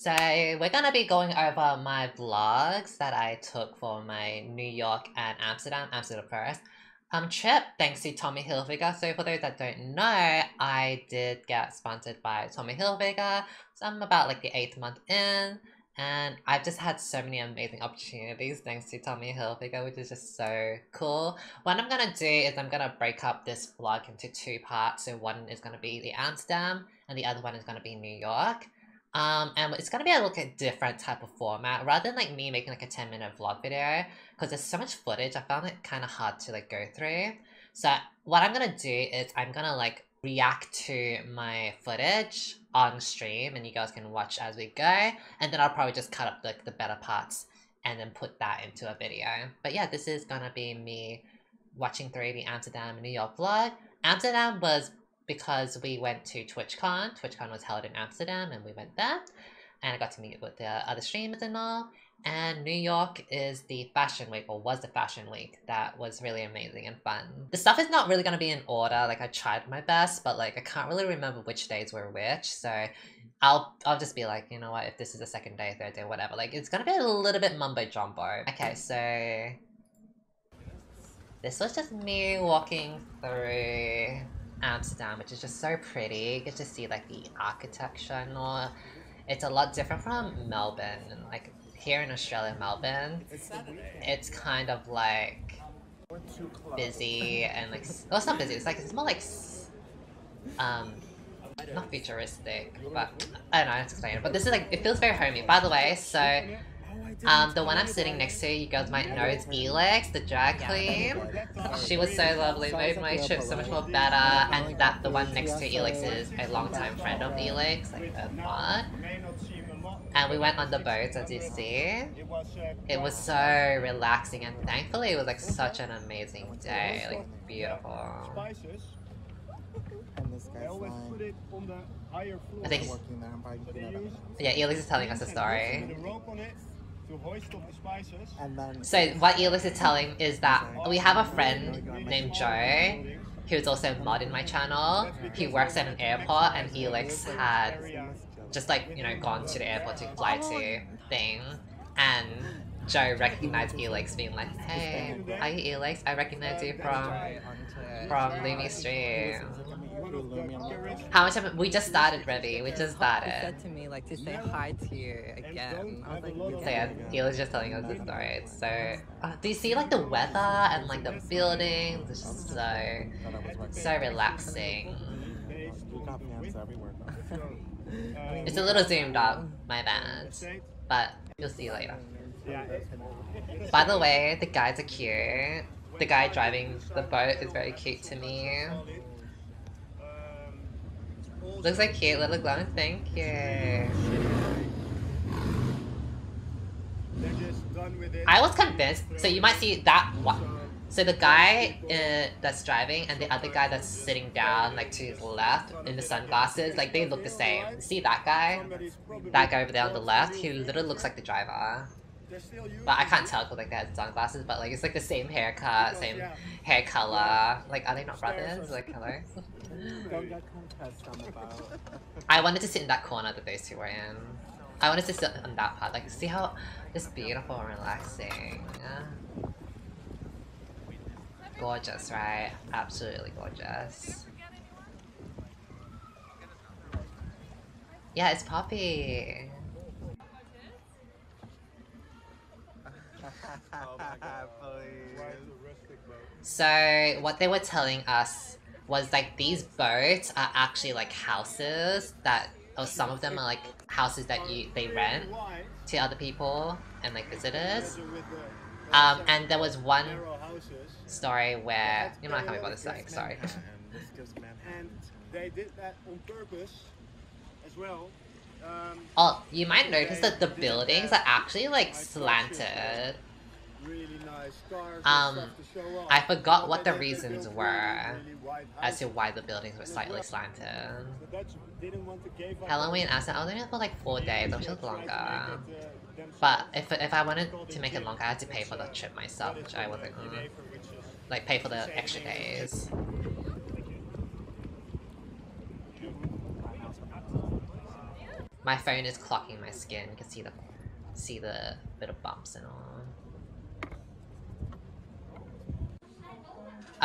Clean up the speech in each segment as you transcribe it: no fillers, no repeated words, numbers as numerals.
So we're gonna be going over my vlogs that I took for my New York and Amsterdam first, trip, thanks to Tommy Hilfiger. So for those that don't know, I did get sponsored by Tommy Hilfiger. So I'm about like the 8th month in, and I've just had so many amazing opportunities thanks to Tommy Hilfiger, which is just so cool. What I'm gonna do is I'm gonna break up this vlog into 2 parts. So one is gonna be the Amsterdam, and the other one is gonna be New York. And it's gonna be a little different type of format, rather than like me making like a 10-minute vlog video, because there's so much footage. I found it kind of hard to like go through. So what I'm gonna do is I'm gonna like react to my footage on stream, and you guys can watch as we go, and then I'll probably just cut up like the better parts and then put that into a video. But yeah, this is gonna be me watching through the Amsterdam and New York vlog. Amsterdam was because we went to TwitchCon. TwitchCon was held in Amsterdam, and we went there. And I got to meet with the other streamers and all. And New York is the fashion week, or was the fashion week. That was really amazing and fun. The stuff is not really going to be in order. Like, I tried my best, but like I can't really remember which days were which. So I'll just be like, you know what, if this is the second day, third day, whatever. Like, it's going to be a little bit mumbo-jumbo. Okay, so this was just me walking through Amsterdam, which is just so pretty. You get to see like the architecture and all. It's a lot different from Melbourne. Like here in Australia, Melbourne, it's kind of like busy and like, well, it's not busy. It's like, it's more like not futuristic, but I don't know how to explain it. But this is like, it feels very homey. By the way, so the one I'm sitting next to, you guys might know, is Elix, the drag queen. She was so lovely, made my trip so much more better. And that the one next to Elix is a longtime friend of Elix, like a mod. And we went on the boats, as you see. It was so relaxing, and thankfully it was like such an amazing day, like beautiful. I think, yeah, Elix is telling us a story. So what Elix is telling is that we have a friend named Joe, who's also a mod in my channel. He works at an airport, and Elix had just like, you know, gone to the airport to fly to thing, and Joe recognized Elix, being like, "Hey, are you Elix? I recognize you from Luminum stream." How much have we just started, Revy? We just started. Said to me like to say hi to you again. I was like, so yeah, Elix just telling us the story. It's so do you see like the weather and like the buildings? It's just so relaxing. It's a little zoomed up, my bad, but you'll see later. By the way, the guys are cute. The guy driving the boat is very cute to me. Looks like cute little glowing, thank you. I was convinced, so you might see that one. So the guy that's driving and the other guy that's sitting down like to his left in the sunglasses, like they look the same. See that guy? That guy over there on the left, he literally looks like the driver. But I can't tell because like they had sunglasses, but like it's like the same haircut, same hair color. Like, are they not brothers? Like, hello? I wanted to sit in that corner that those two were in. I wanted to sit on that part, like see how just beautiful and relaxing. Gorgeous, right? Absolutely gorgeous. Yeah, it's Poppy. So what they were telling us was like these boats are actually like houses that, or some of them are like houses that they rent to other people and like visitors. And there was one story where, you know, I can't remember this like, sorry. And they did that on purpose as well. Oh, you might notice that the buildings are actually like slanted. I forgot what the reasons were as to why the buildings were slightly slanted. Halloween Ascent, I was only there for like 4 days, which was longer. But if I wanted to make it longer, I had to pay for the trip myself, which I wasn't like pay for the extra days. My phone is clocking my skin. You can see the bit of bumps and all.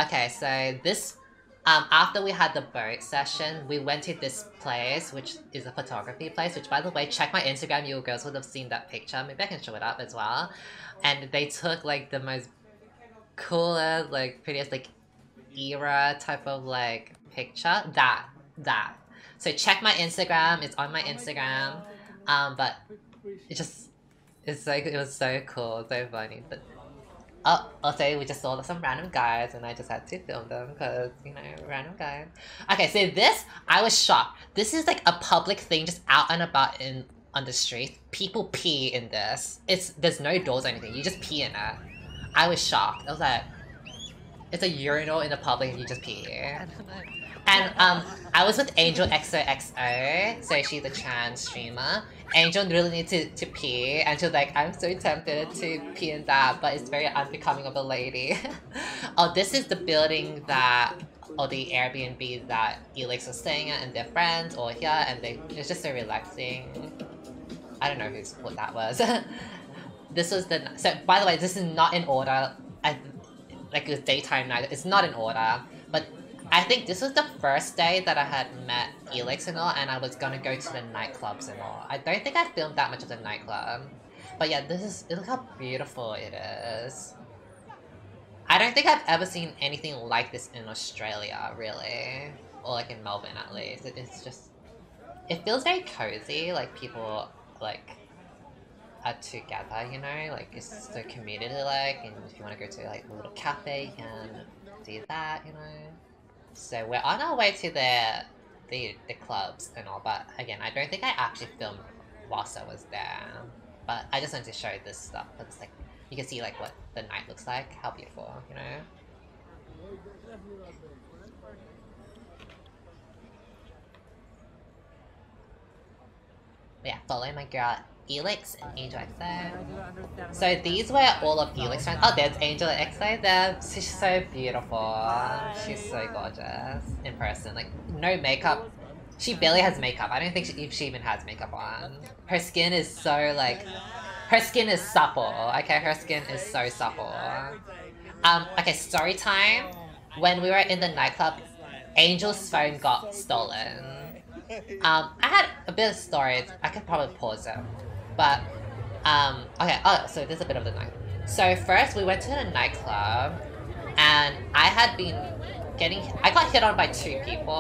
Okay, so this after we had the boat session, we went to this place, which is a photography place, which by the way, check my Instagram, you girls would have seen that picture. Maybe I can show it up as well. And they took like the most coolest, like prettiest like era type of like picture. That. So check my Instagram, it's on my Instagram. But it's like, it was so cool, so funny. But also, we just saw some random guys, and I just had to film them because, you know, random guys. Okay, so this, I was shocked. This is like a public thing just out and about on the street. People pee in this. There's no doors or anything. You just pee in it. I was shocked. I was like, it's a urinal in the public and you just pee. And I was with Angel XOXO, so she's a trans streamer. Angel really needed to pee, and she was like, I'm so tempted to pee in that, but it's very unbecoming of a lady. Oh, this is the building that, or the Airbnb that Elix was staying at, and their friends all here, and it's just so relaxing. I don't know what that was. This was so by the way, this is not in order. Like it was daytime, night, it's not in order, but I think this was the first day that I had met Elix and all, and I was gonna go to the nightclubs and all. I don't think I filmed that much of the nightclub. But yeah, look how beautiful it is. I don't think I've ever seen anything like this in Australia, really. Or like in Melbourne at least. It's just, it feels very cozy, like people like are together, you know? Like it's so community-like, and if you want to go to like a little cafe, you can do that, you know? So we're on our way to the clubs and all, but again, I don't think I actually filmed whilst I was there. But I just wanted to show this stuff, because like, you can see like what the night looks like, how beautiful, you know? But yeah, follow my girl Elix and Angel XO. So these were all of Elix friends. Oh, there's Angel XO there. She's so beautiful. She's so gorgeous in person. Like, no makeup. She barely has makeup. I don't think she even has makeup on. Her skin is so like, her skin is supple. Okay, her skin is so supple. Okay, story time. When we were in the nightclub, Angel's phone got stolen. I had a bit of storage. I could probably pause it. But, okay, so there's a bit of the night. So first we went to the nightclub, and I got hit on by 2 people.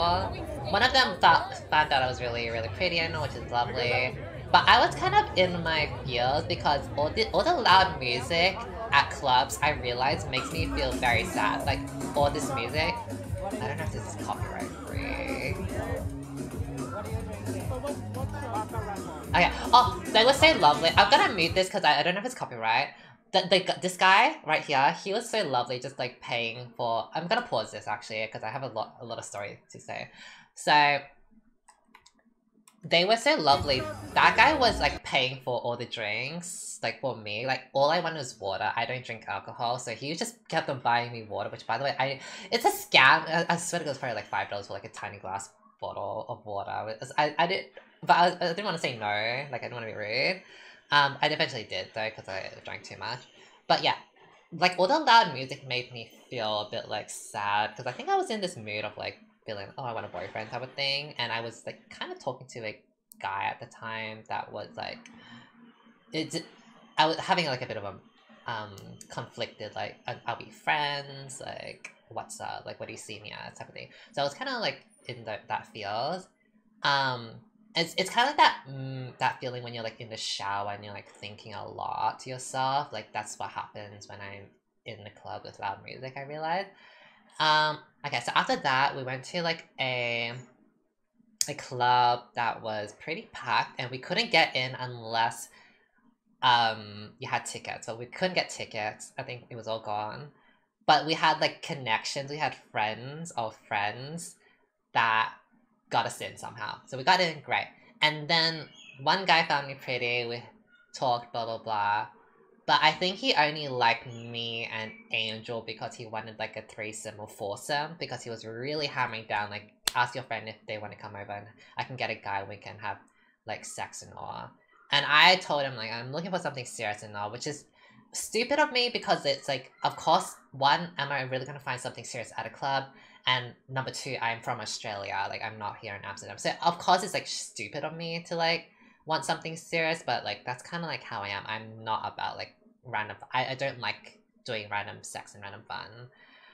One of them found out I was really, really pretty, I know, which is lovely. But I was kind of in my feels because all the loud music at clubs, I realized, makes me feel very sad. Like, all this music, I don't know if this is copyright free. Okay, oh, they were so lovely. I'm gonna mute this because I don't know if it's copyright. This guy right here, he was so lovely, just like paying for. I'm gonna pause this actually because I have a lot of story to say. So they were so lovely. That guy was like paying for all the drinks, like for me. Like all I wanted was water. I don't drink alcohol, so he just kept on buying me water. Which, by the way, it's a scam. I swear it was probably like $5 for like a tiny glass bottle of water. I didn't want to say no. Like I didn't want to be rude. I eventually did though because I drank too much. But yeah, like all the loud music made me feel a bit like sad because I think I was in this mood of like feeling, oh, I want a boyfriend type of thing, and I was like kind of talking to a guy at the time that was like, I was having like a bit of a conflicted like, are we friends? Like what's up? Like what do you see me as type of thing. So I was kind of like in that feels. It's kind of like that feeling when you're like in the shower and you're like thinking a lot to yourself. Like that's what happens when I'm in the club with loud music, I realized. Okay, so after that we went to like a club that was pretty packed, and we couldn't get in unless you had tickets, but we couldn't get tickets. I think it was all gone. But we had like connections, we had friends of friends that got us in somehow. So we got in, great. And then one guy found me pretty, we talked, blah blah blah. But I think he only liked me and Angel because he wanted like a threesome or foursome, because he was really hammering down like, ask your friend if they want to come over and I can get a guy, we can have like sex and all. And I told him like I'm looking for something serious and all, which is stupid of me because it's like, of course, one, am I really gonna find something serious at a club? And number two, I'm from Australia, like I'm not here in Amsterdam. So of course it's like stupid of me to like want something serious, but like that's kind of like how I am. I'm not about like random, I don't like doing random sex and random fun.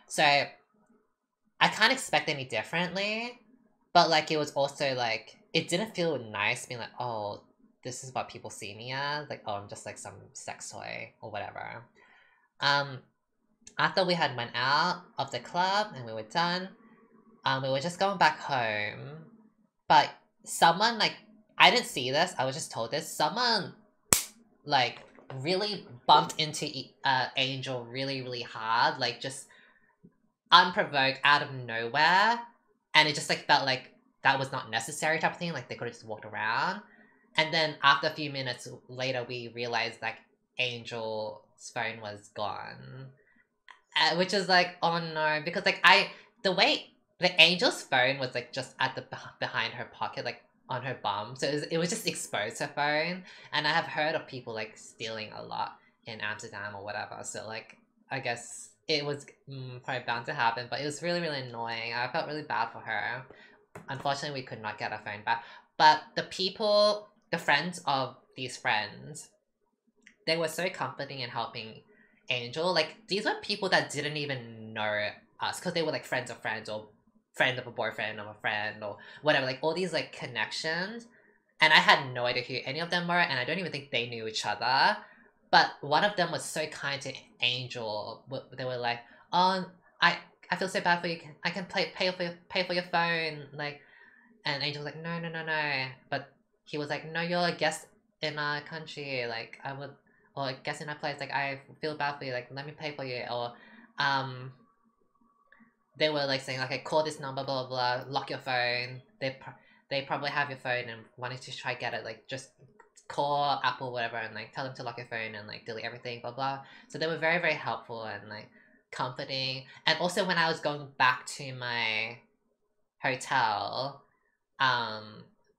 So I can't expect any differently, but like it was also like, it didn't feel nice being like, oh, this is what people see me as, like, oh, I'm just like some sex toy or whatever. After we had went out of the club and we were done, we were just going back home, but someone, like, I didn't see this, I was just told this, someone, like, really bumped into Angel really, really hard, like, just unprovoked, out of nowhere, and it just, like, felt like that was not necessary type of thing, like, they could have just walked around. And then after a few minutes later, we realized that Angel's phone was gone. Which is like, oh no, because like the way the Angel's phone was like just at the behind her pocket, like on her bum, so it was just exposed, her phone. And I have heard of people like stealing a lot in Amsterdam or whatever, so like I guess it was probably bound to happen, but it was really, really annoying. I felt really bad for her. Unfortunately, we could not get our phone back, but the friends of these friends, they were so comforting and helping Angel. Like, these were people that didn't even know us, because they were like friends of friends, or friend of a boyfriend of a friend, or whatever, like all these like connections. And I had no idea who any of them were, and I don't even think they knew each other. But one of them was so kind to Angel. They were like, oh, I feel so bad for you, I can pay for your phone, like. And Angel's like, no, but he was like, no, you're a guest in our country, like, I would, or a guest in our place, like, I feel bad for you, like, let me pay for you. Or, they were, like, saying, okay, call this number, blah, blah, blah, lock your phone. They probably have your phone and wanted to try get it, like, just call Apple, whatever, and, like, tell them to lock your phone and, like, delete everything, blah, blah. So they were very, very helpful and, like, comforting. And also when I was going back to my hotel,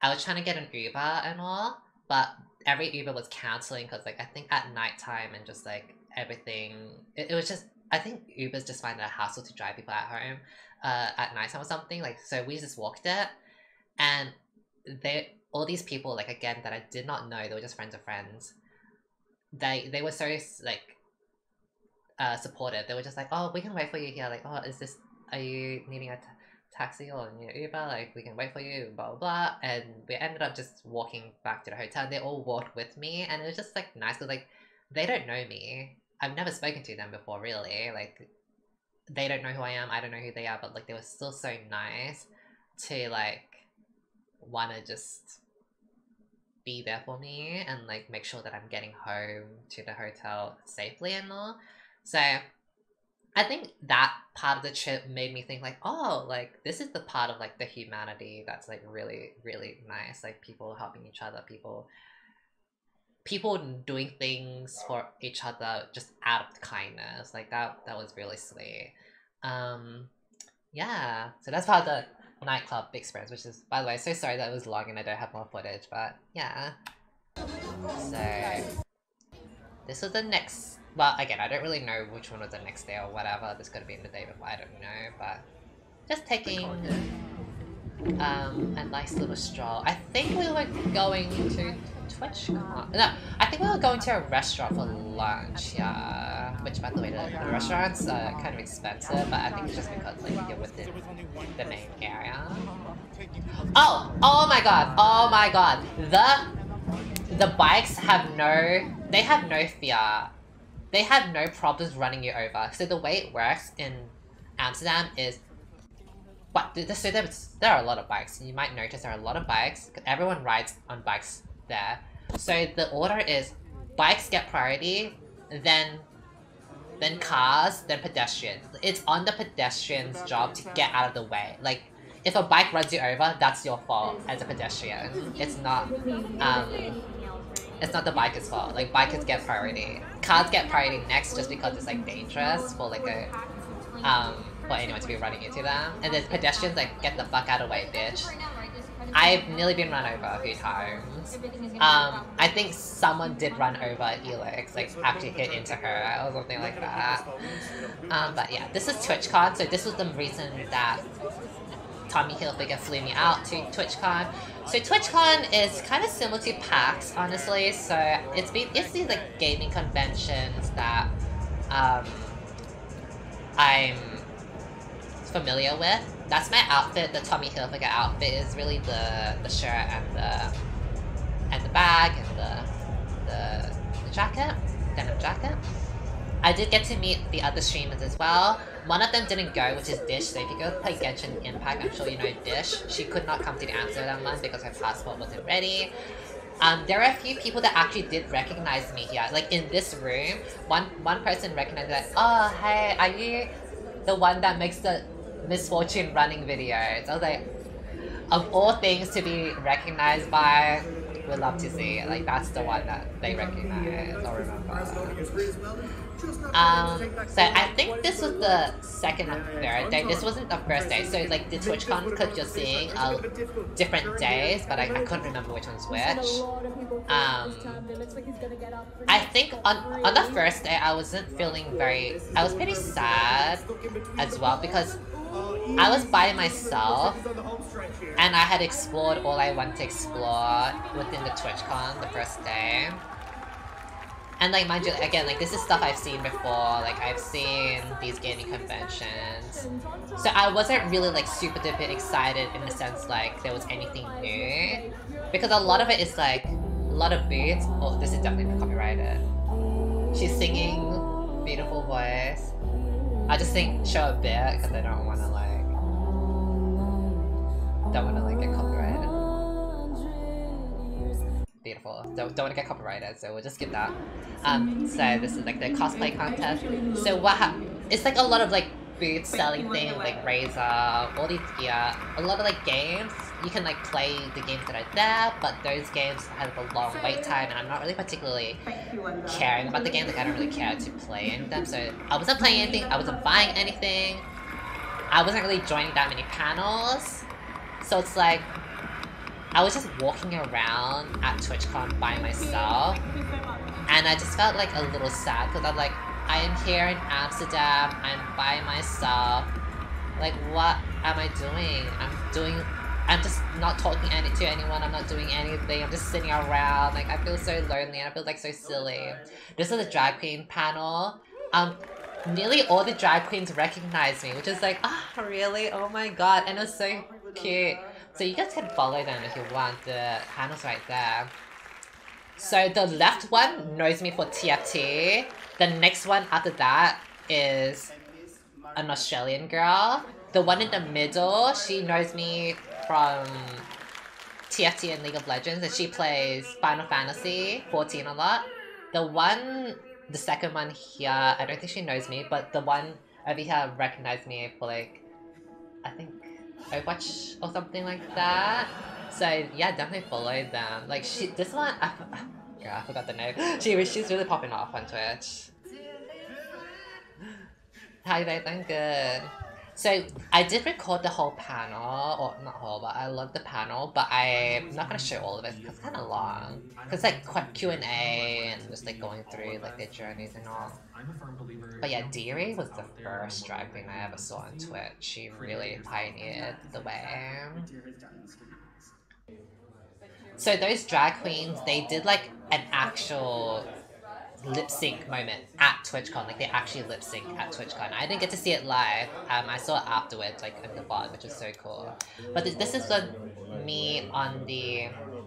I was trying to get an Uber and all, but every Uber was cancelling because, like, I think at nighttime and just, like, everything, it was just, I think Ubers just find it a hassle to drive people at home at nighttime or something, like, so we just walked it, and all these people, like, again, that I did not know, they were just friends of friends, they were so, like, supportive. They were just like, oh, we can wait for you here, like, oh, are you needing a taxi or Uber, like, we can wait for you, blah blah blah. And we ended up just walking back to the hotel. They all walked with me, and it was just like nice because, like, they don't know me, I've never spoken to them before, really, like, they don't know who I am, I don't know who they are, but like they were still so nice to like want to just be there for me and like make sure that I'm getting home to the hotel safely and all. So I think that part of the trip made me think like, oh, like, this is the part of like the humanity that's like really, really nice. Like, people helping each other, people doing things for each other just out of kindness. Like, that was really sweet. Yeah, so that's part of the nightclub experience, which is, by the way, so sorry that it was long and I don't have more footage, but yeah. So this was the next, well, again, I don't really know which one was the next day or whatever. This could have been the day before, I don't know, but just taking a nice little stroll. I think we were going to TwitchCon. No, I think we were going to a restaurant for lunch, yeah. Which, by the way, the restaurants are kind of expensive, but I think it's just because like you're within the main area. Oh my god! The bikes have they have no fear. They have no problems running you over. So the way it works in Amsterdam is, but so there are a lot of bikes. You might notice there are a lot of bikes. Everyone rides on bikes there. So the order is bikes get priority, then cars, then pedestrians. It's on the pedestrian's job to get out of the way. Like, if a bike runs you over, that's your fault as a pedestrian. It's not the biker's fault. Like, bikers get priority. Cars get priority next just because it's like dangerous for like for anyone to be running into them. And then pedestrians like, get the fuck out of the way, bitch. I've nearly been run over a few times. I think someone did run over Elix, like actually hit into her or something like that. But yeah, this is TwitchCon, so this was the reason that Tommy Hilfiger flew me out to TwitchCon. So TwitchCon is kind of similar to PAX, honestly. So it's these like gaming conventions that I'm familiar with. That's my outfit. The Tommy Hilfiger outfit is really the shirt and the bag and the jacket, denim jacket. I did get to meet the other streamers as well. One of them didn't go, which is Dish. So if you go play Genshin Impact, I'm sure you know Dish. She could not come to the Amsterdam one because her passport wasn't ready. There are a few people that actually did recognize me here. Like in this room, one person recognized that. Oh, hey, are you the one that makes the Misfortune running videos? I was like, of all things to be recognized by, would love to see. Like that's the one that they recognize or remember. So I think this was the second or third day. This wasn't the first day. So like the TwitchCon, because you're seeing different days, but I couldn't remember which one's which. I think on the first day I wasn't feeling I was pretty sad as well because I was by myself and I had explored all I wanted to explore within the TwitchCon the first day. And like mind you, again, like this is stuff I've seen before, like I've seen these gaming conventions. So I wasn't really like super duper excited in the sense like there was anything new. Because a lot of it is like, a lot of beats. Oh, this is definitely copyrighted. She's singing, beautiful voice. I just think show a bit because I don't want to get copyrighted. Beautiful. Don't want to get copyrighted, so we'll just skip that. So this is like the cosplay contest. So it's like a lot of like booths selling things like Razer, all these gear, a lot of like games. You can like play the games that are there, but those games have a long wait time, and I'm not really particularly caring about the games. Like I don't really care to play any of them, so I wasn't playing anything. I wasn't buying anything. I wasn't really joining that many panels, so it's like I was just walking around at TwitchCon by myself, and I just felt like a little sad because I'm like, I am here in Amsterdam, I'm by myself, like what am I doing? I'm just not talking to anyone, I'm not doing anything, I'm just sitting around, like I feel so lonely and I feel like so silly. This is a drag queen panel. Nearly all the drag queens recognize me, which is like, really? Oh my god, and it was so cute. So you guys can follow them if you want, the panel's right there. So the left one knows me for TFT. The next one after that is an Australian girl. The one in the middle, she knows me from TFT and League of Legends, and she plays Final Fantasy 14 a lot. The second one here, I don't think she knows me, but the one over here recognized me for like, I think Overwatch or something like that. So yeah, definitely follow them. Like this one, I forgot the name. She's really popping off on Twitch. How you guys? I'm good. So I did record the whole panel, or not whole, but I love the panel. But I'm not gonna show all of it because it's kind of long. Cause like quite Q&A and just like going through like their journeys and all. But yeah, Deary was the first drag queen I ever saw on Twitch. She really pioneered the way. So those drag queens, they did like an actual lip sync moment at TwitchCon. Like they actually lip sync at TwitchCon. I didn't get to see it live. I saw it afterwards, like in the VOD, which was so cool. But this is me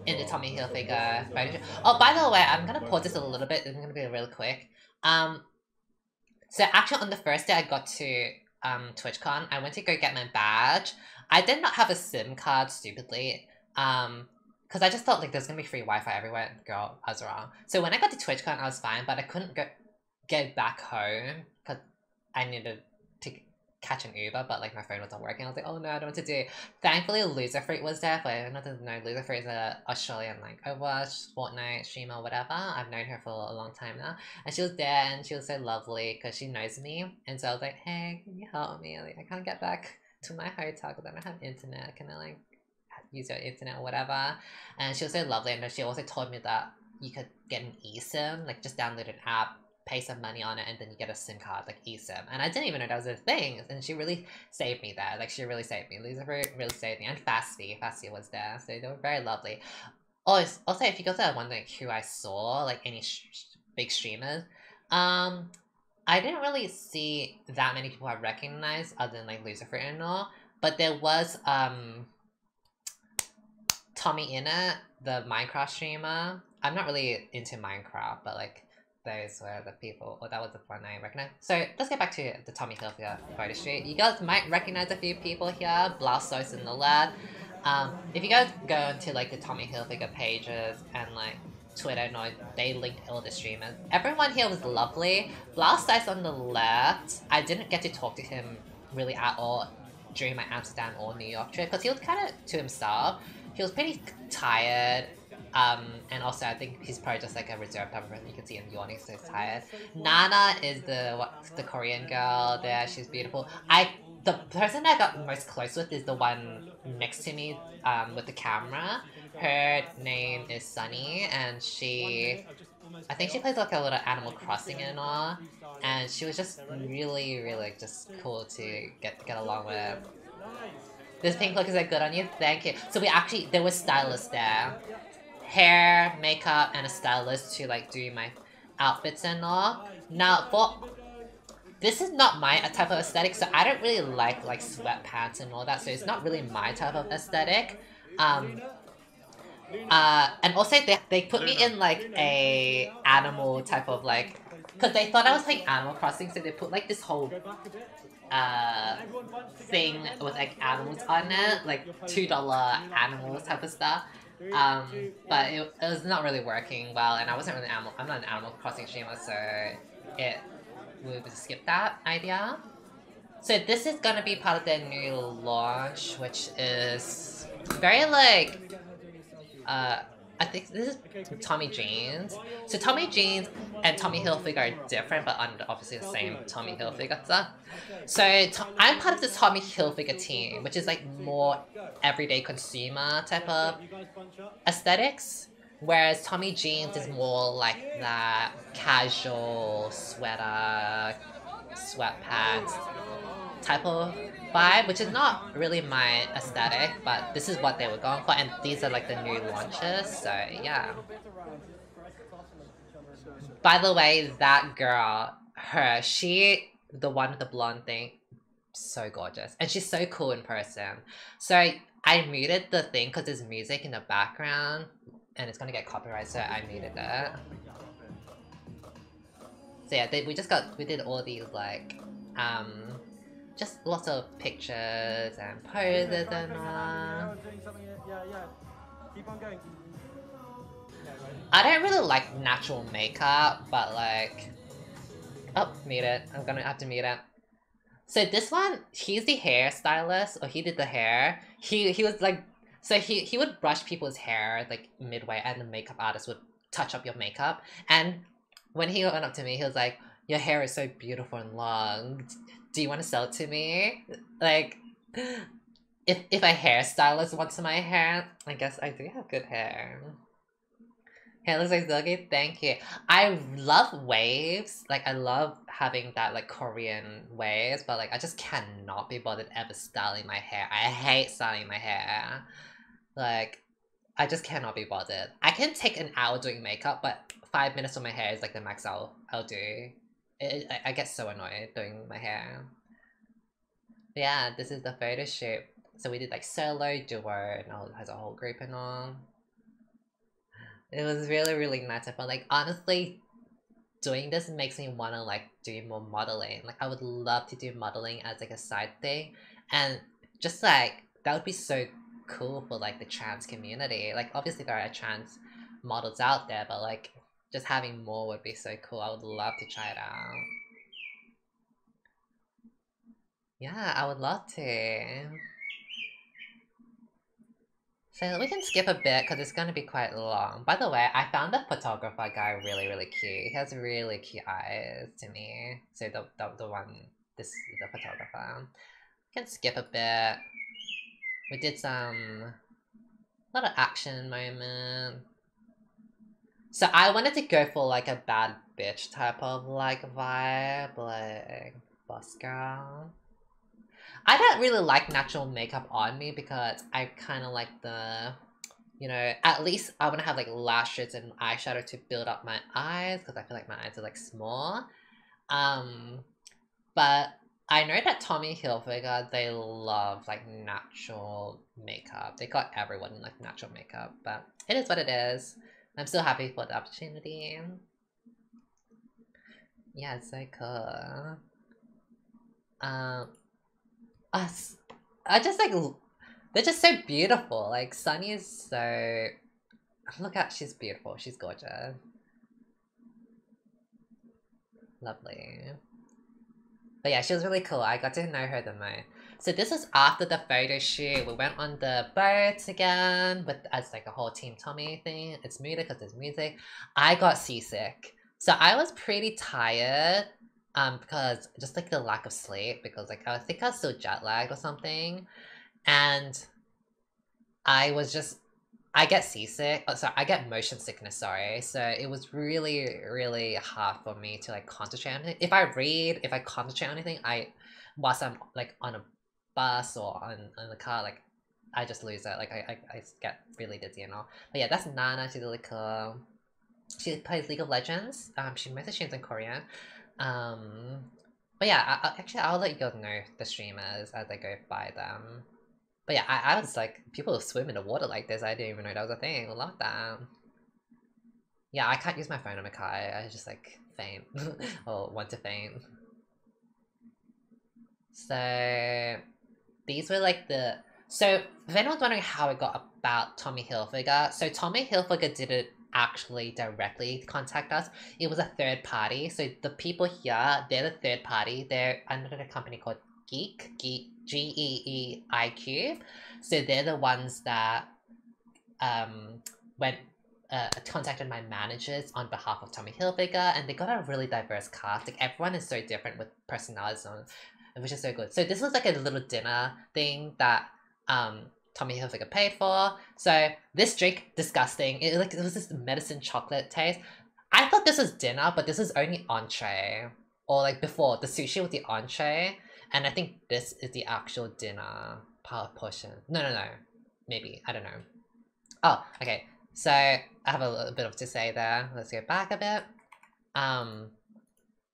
in the Tommy Hilfiger photo shoot. Oh, by the way, I'm gonna pause this a little bit. It's gonna be really quick. So actually on the first day I got to TwitchCon, I went to go get my badge. I did not have a SIM card, stupidly. Because I just thought like there's gonna be free Wi-Fi everywhere. Girl, I was wrong. So when I got to TwitchCon, I was fine, but I couldn't get back home because I needed to catch an Uber, but like my phone wasn't working. I was like, oh no, I don't know what to do. Thankfully, Loserfruit was there. But I don't know, Loserfruit is an Australian like Overwatch, Fortnite streamer, whatever. I've known her for a long time now, and she was there, and she was so lovely because she knows me. And so I was like, hey, can you help me? Like I can't get back to my hotel because I don't have internet. Can I like use your internet or whatever. And she was so lovely, and she also told me that you could get an eSIM, like just download an app, pay some money on it, and then you get a SIM card, like eSIM. And I didn't even know that was a thing, and she really saved me there. Like, she really saved me. Lucifer really saved me, and Fasty was there, so they were very lovely. Also, if you guys are wondering who I saw, like any big streamers, I didn't really see that many people I recognized other than like Lucifer and all, but there was Tommy Innit, the Minecraft streamer. I'm not really into Minecraft, but like those were the people, or that was the one I recognized. So let's get back to the Tommy Hilfiger photo shoot. You guys might recognize a few people here. Blastoise and the lad. If you guys go into like the Tommy Hilfiger pages and like Twitter and all, they linked all the streamers. Everyone here was lovely. Blastoise on the left, I didn't get to talk to him really at all during my Amsterdam or New York trip because he was kind of to himself. He was pretty tired. And also I think he's probably just like a reserved type of person. You can see him yawning, so he's tired. Nana is the Korean girl there. She's beautiful. The person I got most close with is the one next to me with the camera. Her name is Sunny, and I think she plays like a little Animal Crossing and all. And she was just really, really just cool to get along with. This pink look is like good on you? Thank you. So there was stylists there. Hair, makeup, and a stylist to like do my outfits and all. Now, this is not my type of aesthetic, so I don't really like sweatpants and all that, so it's not really my type of aesthetic. And also they put me in like a animal type of like, because they thought I was playing Animal Crossing, so they put like this whole thing with like animals on it, like $2 animals type of stuff. But it was not really working well, and I wasn't really I'm not an Animal Crossing streamer, so we would skip that idea. So this is gonna be part of their new launch, which is very like I think this is Tommy Jeans. So Tommy Jeans and Tommy Hilfiger are different, but under obviously the same Tommy Hilfiger stuff. So I'm part of the Tommy Hilfiger team, which is like more everyday consumer type of aesthetics. Whereas Tommy Jeans is more like that casual sweater, sweatpants type of vibe, which is not really my aesthetic, but this is what they were going for, and these are like the new launches, so yeah. By the way, that girl, the one with the blonde thing, so gorgeous, and she's so cool in person. So I muted the thing because there's music in the background, and it's gonna get copyright, so I muted it. So yeah, we did all these like, just lots of pictures and poses and all. I don't really like natural makeup, but like... Oh, mute it. I'm gonna have to mute it. So this one, he's the hairstylist, or he did the hair. He was like... So he would brush people's hair like midway, and the makeup artist would touch up your makeup. And when he went up to me, he was like, "Your hair is so beautiful and long. Do you want to sell it to me?" Like, if a hairstylist wants my hair, I guess I do have good hair. Hair looks like silky, thank you. I love waves, like I love having that like Korean waves, but like I just cannot be bothered ever styling my hair. I hate styling my hair. Like, I just cannot be bothered. I can take an hour doing makeup, but 5 minutes on my hair is like the max I'll do. I get so annoyed doing my hair. But yeah, this is the photo shoot. So we did like solo, duo, and all has a whole group and all. It was really, really nice. I felt like, honestly, doing this makes me want to like do more modeling. Like, I would love to do modeling as like a side thing, and just like that would be so cool for like the trans community. Like, obviously there are trans models out there, but like just having more would be so cool. I would love to try it out. Yeah, I would love to. So we can skip a bit because it's going to be quite long. By the way, I found the photographer guy really, really cute. He has really cute eyes to me. So the one, this is the photographer. We can skip a bit. We did some lot of action moment. So I wanted to go for like a bad bitch type of like vibe, like boss girl. I don't really like natural makeup on me because I kind of like the, you know, at least I want to have like lashes and eyeshadow to build up my eyes because I feel like my eyes are like small. But I know that Tommy Hilfiger, they love like natural makeup. They got everyone in like natural makeup, but it is what it is. I'm still happy for the opportunity. Yeah, it's so cool. Us, I just like, they're just so beautiful. Like Sunny is so, look at, she's beautiful. She's gorgeous. Lovely. But yeah, she was really cool. I got to know her the most. So this was after the photo shoot. We went on the boat again with as like a whole Team Tommy thing. It's muted because there's music. I got seasick. So I was pretty tired because just like the lack of sleep because like I think I was still jet lagged or something. And I was just I get seasick. Oh, sorry, I get motion sickness, sorry. So it was really, really hard for me to like concentrate on it. If I read, if I concentrate on anything, whilst I'm like on a bus or on the car, like I just lose it. Like I get really dizzy and all. But yeah, that's Nana. She's really cool. She plays League of Legends. She mostly streams in Korean. But yeah, actually I'll let you guys know the streamers as I go by them. But yeah, I was like, people swim in the water like this. I didn't even know that was a thing. I love that. Yeah, I can't use my phone on my car. I just like faint or want to faint. So these were like the. So if anyone's wondering how I got about Tommy Hilfiger, so Tommy Hilfiger didn't actually directly contact us. It was a third party. So the people here, they're the third party. They're under a company called Geeiq. So they're the ones that went contacted my managers on behalf of Tommy Hilfiger, and they got a really diverse cast. Like everyone is so different with personalities, which is so good. So this was like a little dinner thing that Tommy Hilfiger paid for. So this drink, disgusting. It was this medicine chocolate taste. I thought this was dinner, but this is only entree. Or like before, the sushi was the entree. And I think this is the actual dinner portion. No. Maybe. I don't know. Oh, okay. So I have a little bit of to say there. Let's go back a bit.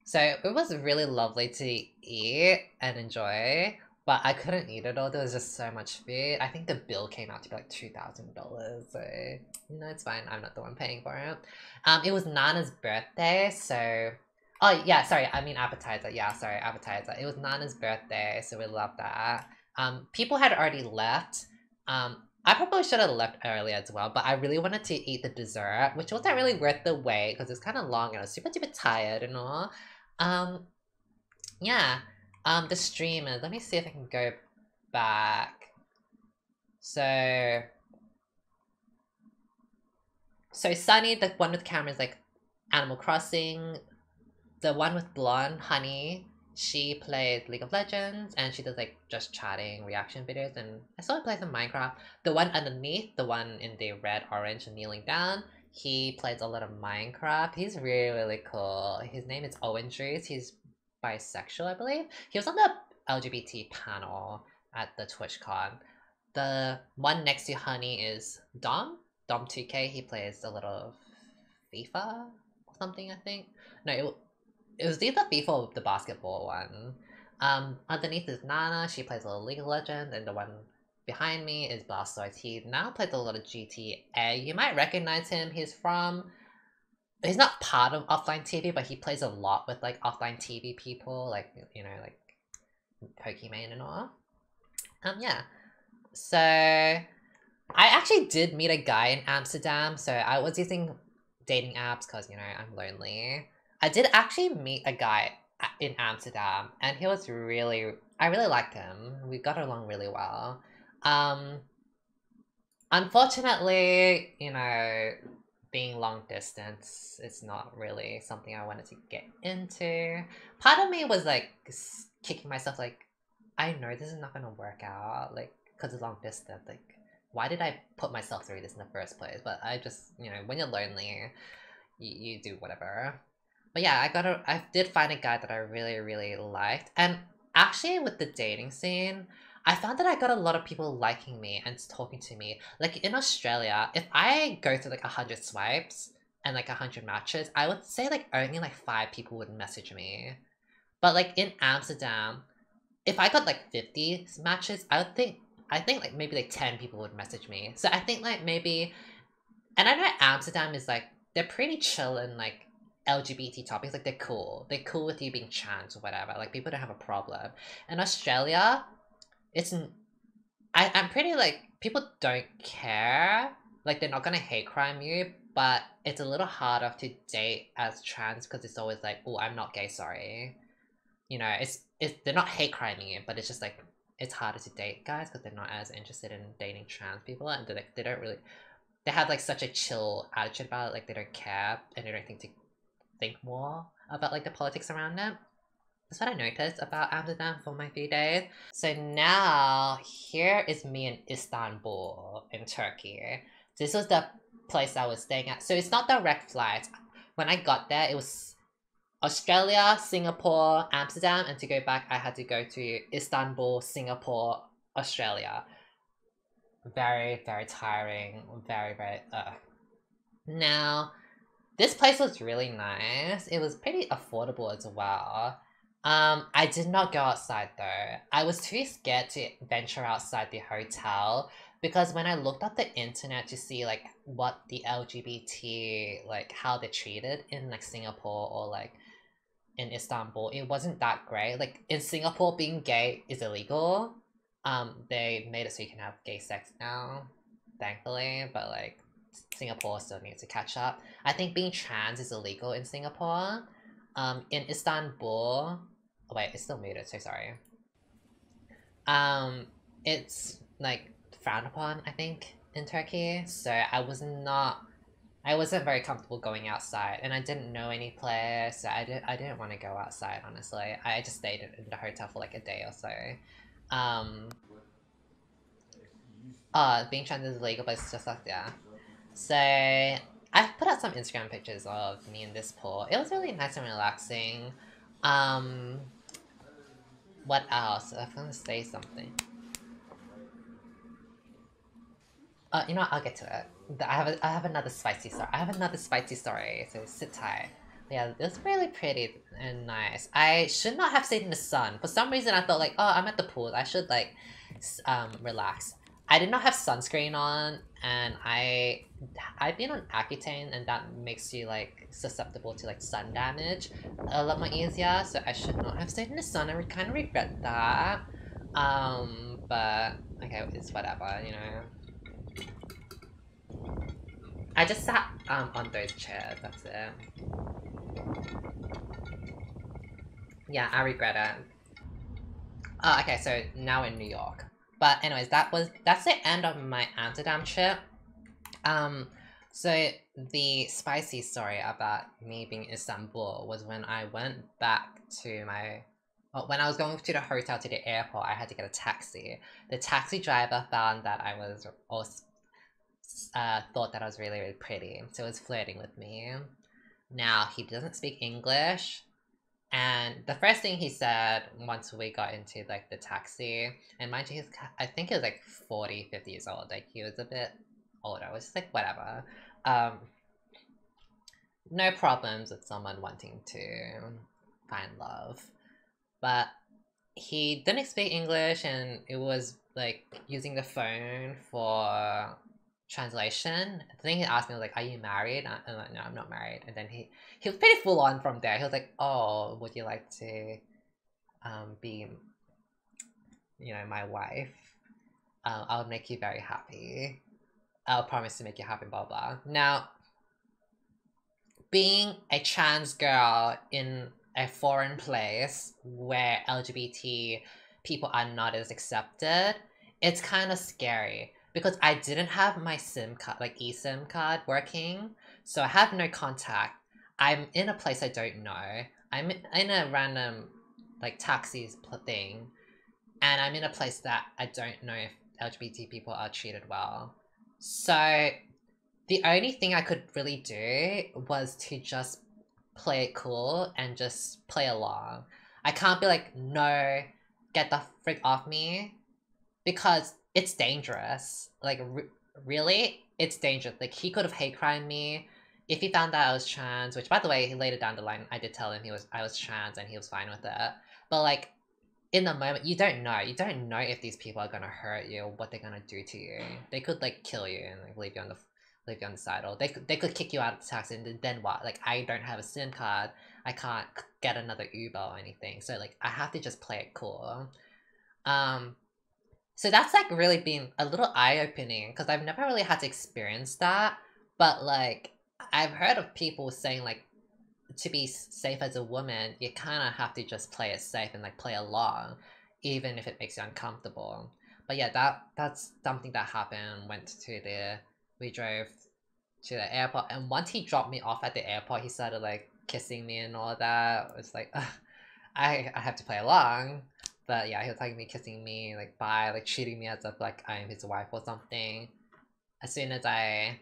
So it was really lovely to eat and enjoy, but I couldn't eat it all. There was just so much food. I think the bill came out to be like $2,000. So you know, it's fine. I'm not the one paying for it. It was Nana's birthday, so. Oh, yeah, sorry, I mean appetizer. Yeah, sorry, appetizer. It was Nana's birthday, so we loved that. People had already left. I probably should have left early as well, but I really wanted to eat the dessert, which wasn't really worth the wait because it's kind of long and I was super tired and all. Yeah. The streamers. Let me see if I can go back. So Sunny, the one with camera, is like Animal Crossing. The one with blonde, Honey, she plays League of Legends, and she does like just chatting reaction videos, and I saw her play some Minecraft. The one underneath, the one in the red, orange, and kneeling down, he plays a lot of Minecraft. He's really cool. His name is Owen Drews. He's bisexual, I believe. He was on the LGBT panel at the TwitchCon. The one next to Honey is Dom2K. He plays a little FIFA or something, I think. No, it was either FIFA or the basketball one. Underneath is Nana. She plays a little League of Legends, and the one behind me is Blastoise. He now plays a lot of GTA. You might recognize him. He's not part of offline TV, but he plays a lot with like offline TV people, like you know, like Pokemon and all. Yeah. So I actually did meet a guy in Amsterdam. So I was using dating apps because you know I'm lonely. I did actually meet a guy in Amsterdam, and he was I really liked him. We got along really well. Unfortunately, you know, being long distance is not really something I wanted to get into. Part of me was like kicking myself, like, I know this is not gonna work out, like, because it's long distance, like, why did I put myself through this in the first place? But I just, you know, when you're lonely, you do whatever. But yeah, I did find a guy that I really, really liked. And actually with the dating scene, I found that I got a lot of people liking me and talking to me. Like in Australia, if I go through like 100 swipes and like 100 matches, I would say like only like 5 people would message me. But like in Amsterdam, if I got like 50 matches, I think like maybe like 10 people would message me. So I think like maybe, and I know Amsterdam is like, they're pretty chill in like LGBT topics. Like they're cool. They're cool with you being trans or whatever. Like people don't have a problem. In Australia, it's I'm pretty like, people don't care. Like they're not gonna hate crime you, but it's a little harder to date as trans because it's always like, oh, I'm not gay, sorry. You know, it's they're not hate criming you, but it's just like, it's harder to date guys because they're not as interested in dating trans people, and they don't really, they have like such a chill attitude about it. Like they don't care and they don't think more about like the politics around it. That's what I noticed about Amsterdam for my few days. So now here is me in Istanbul in Turkey. This was the place I was staying at. So it's not direct flights. When I got there, it was Australia, Singapore, Amsterdam, and to go back I had to go to Istanbul, Singapore, Australia. Very, very tiring. Very, very Now, this place was really nice. It was pretty affordable as well. I did not go outside though. I was too scared to venture outside the hotel because when I looked at the internet to see like what the LGBT, like how they're treated in like Singapore or like in Istanbul, it wasn't that great. Like in Singapore, being gay is illegal. They made it so you can have gay sex now, thankfully, but like Singapore still needs to catch up. I think being trans is illegal in Singapore. In Istanbul, oh wait, it's still muted, so sorry. It's like frowned upon, I think, in Turkey. So I wasn't very comfortable going outside, and I didn't know any place. So I didn't want to go outside, honestly. I just stayed in the hotel for like a day or so. Being trans is illegal, but it's just like, yeah. So I put out some Instagram pictures of me in this pool. It was really nice and relaxing. What else? I was gonna say something. You know what? I'll get to it. I have another spicy story. So sit tight. Yeah, it was really pretty and nice. I should not have stayed in the sun. For some reason, I thought like, oh, I'm at the pool. I should like, relax. I did not have sunscreen on, and I've been on Accutane, and that makes you like susceptible to like sun damage a lot more easier. So I should not have stayed in the sun. I would kind of regret that. But okay, it's whatever, you know. I just sat on those chairs. That's it. Yeah, I regret it. Oh, okay, so now in New York. But anyways, that's the end of my Amsterdam trip. So the spicy story about me being in Istanbul was when I went back to my... Well, when I was going to the hotel to the airport, I had to get a taxi. The taxi driver found that I was also, thought that I was really, really pretty, so he was flirting with me. Now, he doesn't speak English, and the first thing he said once we got into like the taxi, and mind you, I think he was like 40, 50 years old, like he was a bit older. I was just like, whatever. No problems with someone wanting to find love, but he didn't speak English, and it was like using the phone for translation. I think he asked me like, "Are you married?" I'm like, "No, I'm not married." And then he was pretty full on from there. He was like, "Oh, would you like to be, you know, my wife? I'll make you very happy. I'll promise to make you happy." Blah blah. Now, being a trans girl in a foreign place where LGBT people are not as accepted, it's kind of scary because I didn't have my SIM card, like eSIM card working, so I have no contact. I'm in a place I don't know. I'm in a random like taxis thing, and I'm in a place that I don't know if LGBT people are treated well. So the only thing I could really do was to just play it cool and just play along. I can't be like, no, get the frick off me, because it's dangerous. Like, really, it's dangerous. Like, he could have hate crimed me if he found out I was trans, which, by the way, later down the line, I did tell him I was trans and he was fine with it. But, like, in the moment, you don't know. You don't know if these people are gonna hurt you, what they're gonna do to you. They could, like, kill you and, like, leave you on the side, or they could kick you out of the taxi, and then what? Like, I don't have a SIM card. I can't get another Uber or anything. So, like, I have to just play it cool. So that's, like, really been a little eye-opening, because I've never really had to experience that. But, like, I've heard of people saying, like, to be safe as a woman, you kind of have to just play it safe and, like, play along, even if it makes you uncomfortable. But yeah, that's something that happened. We drove to the airport, and once he dropped me off at the airport, he started, like, kissing me and all that. It's like, I have to play along. But yeah, he was like kissing me, like, bye, like, treating me as if, like, I'm his wife or something. As soon as I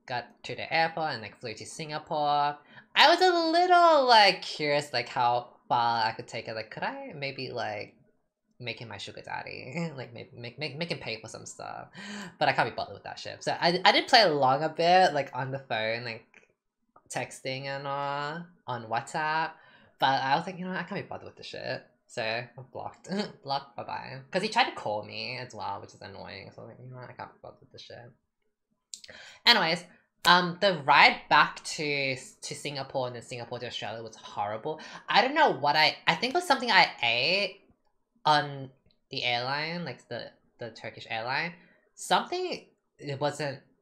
got to the airport and, like, flew to Singapore, I was a little, like, curious, like, how far I could take it. Like, could I maybe, like, make him my sugar daddy? Like, maybe make him pay for some stuff. But I can't be bothered with that shit. So I did play along a bit, like, on the phone, like, texting and all on WhatsApp. But I was like, you know what, I can't be bothered with the shit. So I blocked. Blocked, bye-bye. Because he tried to call me as well, which is annoying. So I was like, you know what, I can't be bothered with the shit. Anyways, the ride back to Singapore and then Singapore to Australia was horrible. I don't know what I think it was something I ate on the airline, like the Turkish airline. Something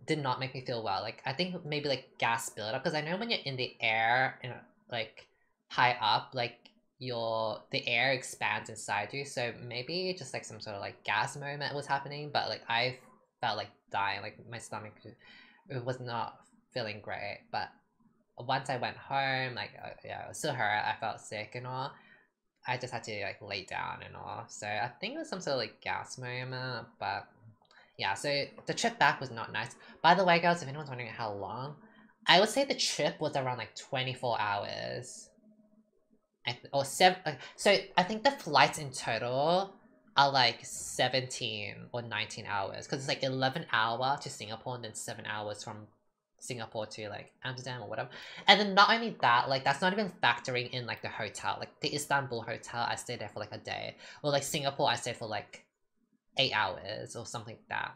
did not make me feel well. Like, I think maybe, like, gas buildup, because I know when you're in the air, you know, like, high up, like, the air expands inside you, so maybe just, like, some sort of, like, gas moment was happening. But, like, I felt like dying. Like, my stomach, it was not feeling great. But once I went home, like, yeah, it was still hurt. I felt sick and all. I just had to, like, lay down and all. So I think it was some sort of, like, gas moment. But yeah, so the trip back was not nice. By the way, girls, if anyone's wondering how long, I would say the trip was around, like, 24 hours. Or 7. So I think the flights in total are, like, 17 or 19 hours. Because it's, like, 11 hours to Singapore and then 7 hours from Singapore to, like, Amsterdam or whatever. And then not only that, like, that's not even factoring in, like, the hotel. Like, the Istanbul hotel, I stayed there for, like, a day. Or, like, Singapore, I stayed for, like, 8 hours or something like that.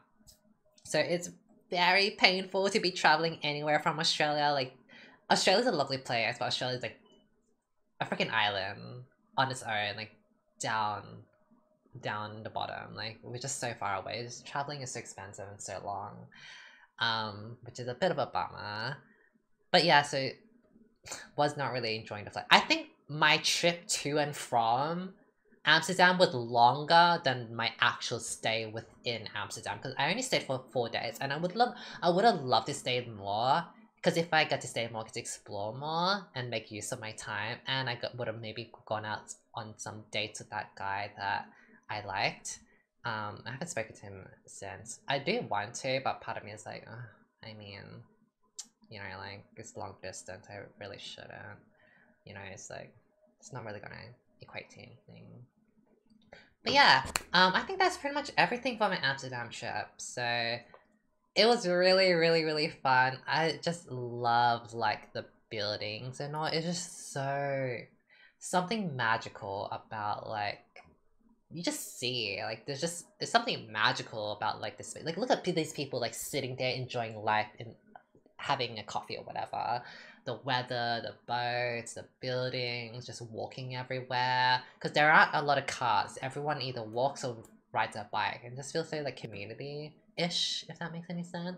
So it's very painful to be traveling anywhere from Australia. Like, Australia's a lovely place, but Australia's, like, a freaking island on its own, like, down the bottom. Like, we're just so far away. Just traveling is so expensive and so long. Which is a bit of a bummer. But yeah, so was not really enjoying the flight. I think my trip to and from Amsterdam was longer than my actual stay within Amsterdam, because I only stayed for 4 days, and I would have loved to stay more, because if I got to stay more, I could explore more and make use of my time, and I would have maybe gone out on some dates with that guy that I liked. I haven't spoken to him since. I do want to, but part of me is like, I mean, you know, like, it's long distance, I really shouldn't. You know, it's like, it's not really gonna equate to anything. But yeah, I think that's pretty much everything for my Amsterdam trip. So it was really, really, really fun. I just loved, like, the buildings and all. It's just something magical about, like, you just see, like, there's something magical about, like, this. Like, look at these people, like, sitting there enjoying life and having a coffee or whatever. The weather, the boats, the buildings, just walking everywhere. Because there aren't a lot of cars. Everyone either walks or rides a bike, and just feels so, like, community-ish, if that makes any sense.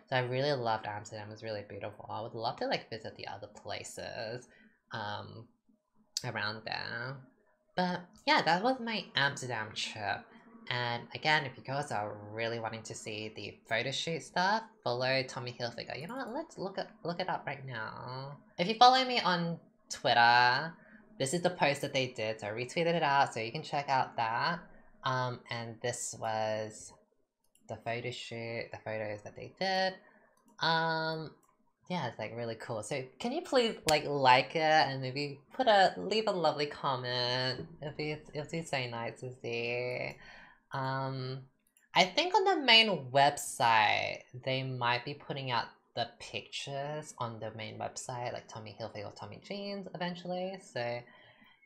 So I really loved Amsterdam. It was really beautiful. I would love to, like, visit the other places around there. But yeah, that was my Amsterdam trip. And again, if you guys are really wanting to see the photo shoot stuff, follow Tommy Hilfiger. You know what? Let's look it up right now. If you follow me on Twitter, this is the post that they did, so I retweeted it out, so you can check out that. And this was the photo shoot, the photos that they did. Yeah, it's like really cool. So can you please like it and maybe leave a lovely comment if it's so nice to see. I think on the main website they might be putting out the pictures on the main website, like Tommy Hilfiger or Tommy Jeans eventually. So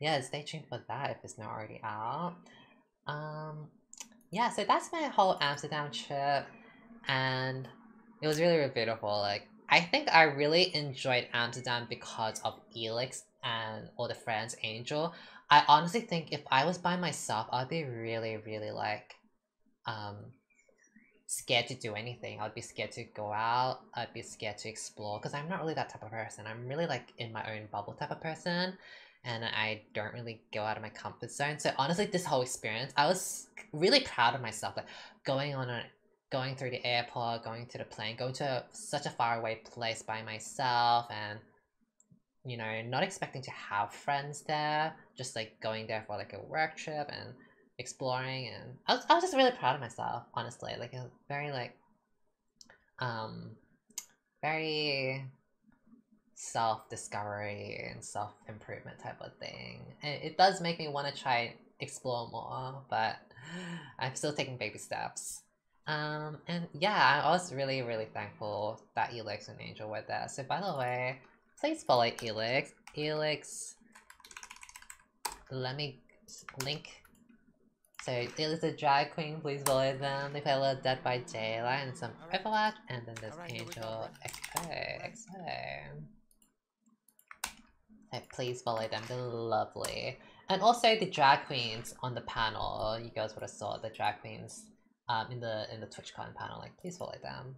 yeah, stay tuned for that if it's not already out. Yeah, so that's my whole Amsterdam trip, and it was really, really beautiful. Like, I think I really enjoyed Amsterdam because of Elix and all the friends, Angel. I honestly think if I was by myself, I'd be really, really um, scared to do anything. I'd be scared to go out. I'd be scared to explore because I'm not really that type of person. I'm really like in my own bubble type of person, and I don't really go out of my comfort zone. So honestly, this whole experience, I was really proud of myself. Like going through the airport, going to the plane, going to such a faraway place by myself, and you know, not expecting to have friends there. Just like going there for like a work trip and exploring, and I was just really proud of myself, honestly. Like a very um very self-discovery and self-improvement type of thing. And it does make me want to try and explore more, but I'm still taking baby steps. And yeah, I was really, really thankful that Elix and Angel were there. So by the way, please follow Elix. Elix, let me link. So Elix a drag queen, please follow them. They play a little Dead by Daylight and some Overwatch, and then there's Angel XO. So please follow them, they're lovely. And also the drag queens on the panel, you guys would have saw the drag queens in the TwitchCon panel, like please follow them.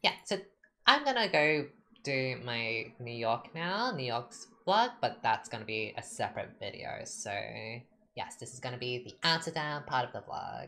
Yeah, so I'm gonna go do my New York's vlog, but that's gonna be a separate video. So yes, this is gonna be the Amsterdam part of the vlog.